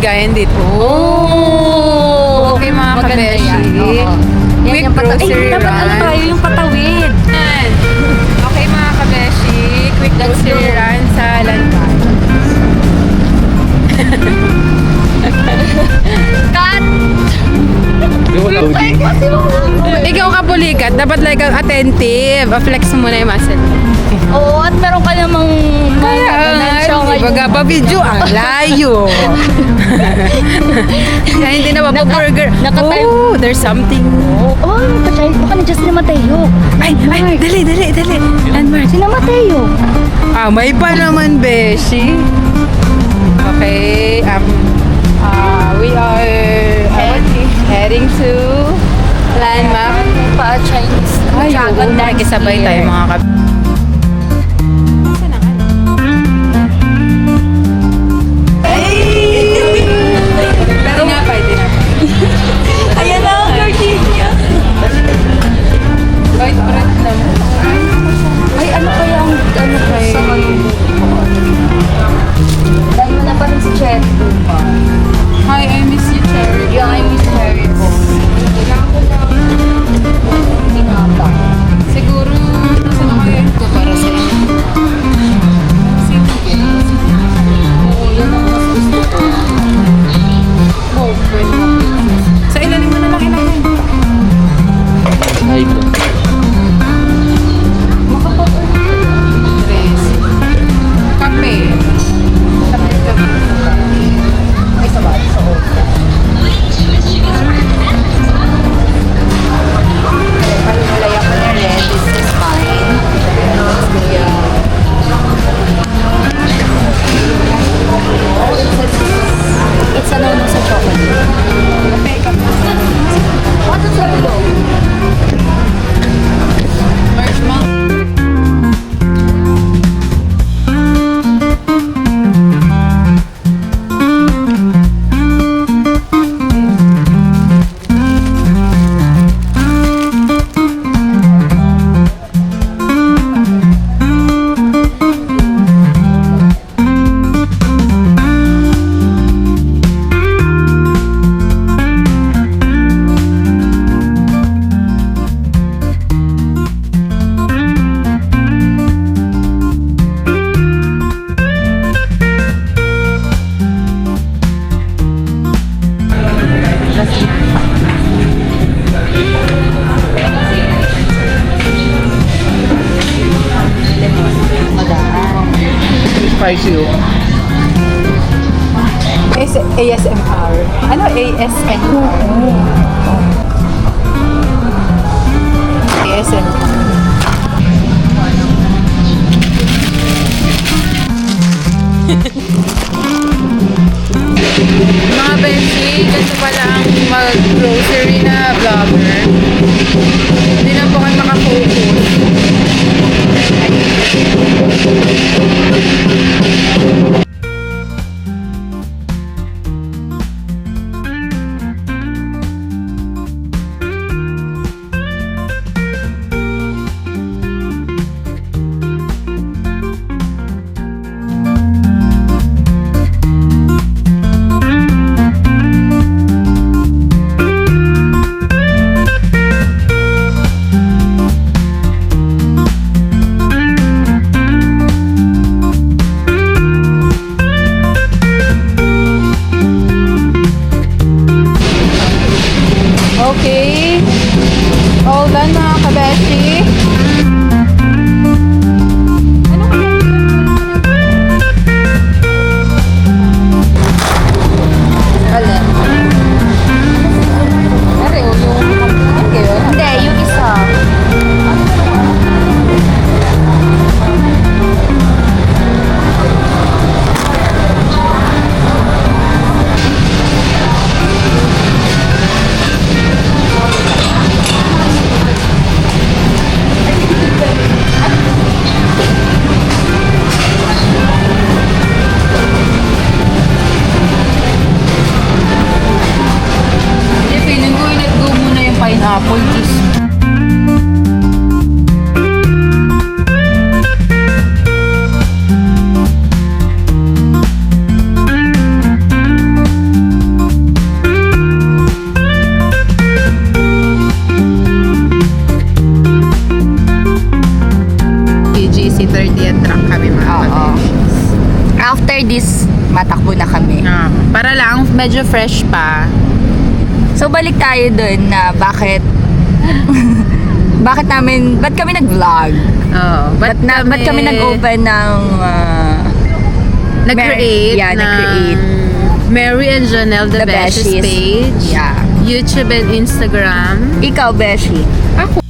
bigayan dito. Oh! Okay mga Maganda kabeshi. yan. Oo. Yan Quick yung grocery dapat run. ano tayo yung patawid. Yan. Okay mga kabeshi, quick Let's grocery go. run sa Lanban. Cut! Loading. Ikaw kapulikat, dapat like attentive. Flex mo muna yung muscle. Oo, at meron ka namang Baga pa video, ang layo. Kaya hindi na mapaburger. Naka-time. Oh, there's something. Oh, patay. Baka nandiyan si Mateo. Ay, dali. Landmark. Si Mateo. May pa naman, Beshi. Okay, we are heading to Landmark. Pa-Chinese. Ay, Dragon oo, dance makikisabay here. tayo mga kab... Pwede nga. Ayan na, Gardenia. Kahit print na mo. Ay, ano kaya ang ano Ay. sa kanila? Dahil mo na pa rin si Cherry. Hi, I miss you, Cherry. Yeah, I miss Cherry po. Hinaba. Siguro, nasa na kaya ito para sa inyo? Oo, yun ang mas gusto ko. Oh, pwede mo. Sa ilalim mo na lang ilagay. Ay po. Tres. Kape. Ay, sa bahay, sa old. Palulaya ko na rin. This is mine. It's a no-no sa chocolate. Ano sa loob? Marshmallow. Spicy oh. ASMR. Ano ASMR? ASMR. Mga Beshi, ganito pala ang mag-grocery na vlogger. Hindi na po kayo makafocus. Okay. All done mga kabeshi. Ano ka Alin? Pare, yung kampunan kayo. Hindi, yung isa. tumatakbo na kami. Para lang, medyo fresh pa. So, balik tayo dun na bakit ba't kami nag-vlog? Oh, Ba't kami nag-open ng nag-create Yeah, ng nag-create. Mary and Janelle the Beshies page. Yeah. YouTube and Instagram. Ikaw, Beshi. Ako,